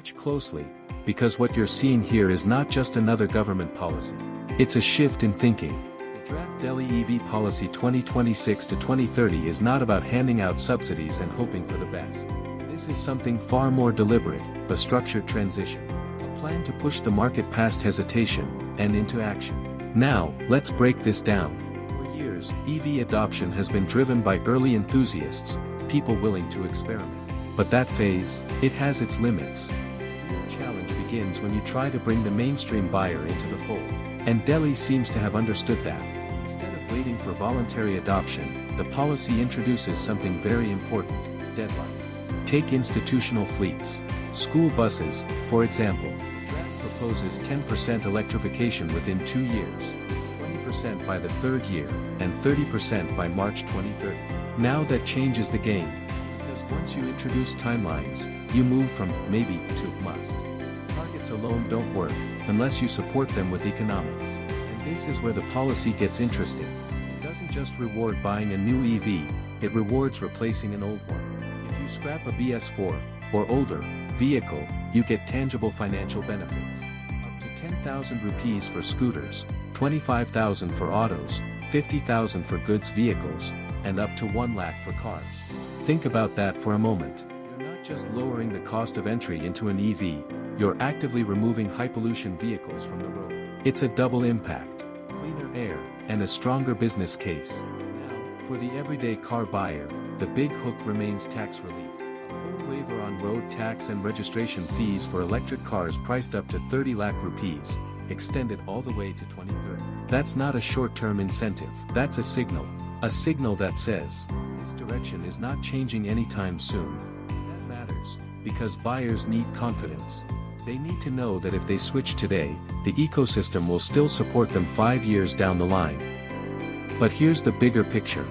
Watch closely, because what you're seeing here is not just another government policy. It's a shift in thinking. The draft Delhi EV policy 2026 to 2030 is not about handing out subsidies and hoping for the best. This is something far more deliberate, a structured transition. A plan to push the market past hesitation and into action. Now, let's break this down. For years, EV adoption has been driven by early enthusiasts, people willing to experiment. But that phase, it has its limits. The real challenge begins when you try to bring the mainstream buyer into the fold. And Delhi seems to have understood that. Instead of waiting for voluntary adoption, the policy introduces something very important: deadlines. Take institutional fleets. School buses, for example. The draft proposes 10% electrification within 2 years, 20% by the third year, and 30% by March 2030. Now that changes the game. Because once you introduce timelines, you move from maybe to must. Targets alone don't work, unless you support them with economics. And this is where the policy gets interesting. It doesn't just reward buying a new EV, it rewards replacing an old one. If you scrap a BS4, or older, vehicle, you get tangible financial benefits. Up to 10,000 rupees for scooters, 25,000 for autos, 50,000 for goods vehicles, and up to 1 lakh for cars. Think about that for a moment. You're not just lowering the cost of entry into an EV, you're actively removing high-pollution vehicles from the road. It's a double impact: cleaner air, and a stronger business case. Now, for the everyday car buyer, the big hook remains tax relief. A full waiver on road tax and registration fees for electric cars priced up to 30 lakh rupees, extended all the way to 2030. That's not a short-term incentive, that's a signal. A signal that says, this direction is not changing anytime soon. That matters, because buyers need confidence. They need to know that if they switch today, the ecosystem will still support them 5 years down the line. But here's the bigger picture.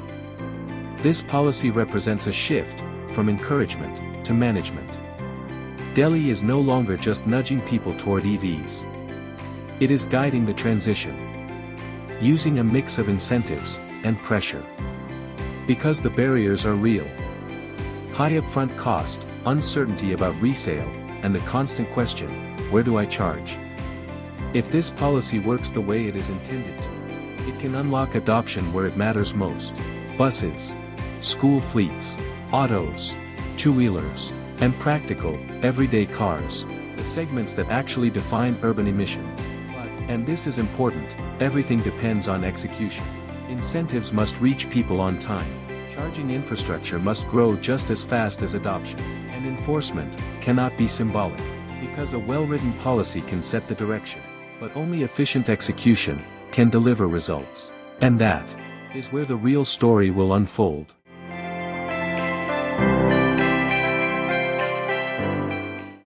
This policy represents a shift, from encouragement to management. Delhi is no longer just nudging people toward EVs. It is guiding the transition, using a mix of incentives and pressure. Because the barriers are real. High upfront cost, uncertainty about resale, and the constant question, where do I charge? If this policy works the way it is intended to, it can unlock adoption where it matters most. Buses, school fleets, autos, two-wheelers, and practical, everyday cars, the segments that actually define urban emissions. And this is important, everything depends on execution. Incentives must reach people on time. Charging infrastructure must grow just as fast as adoption. And enforcement cannot be symbolic. Because a well-written policy can set the direction, but only efficient execution can deliver results. And that is where the real story will unfold.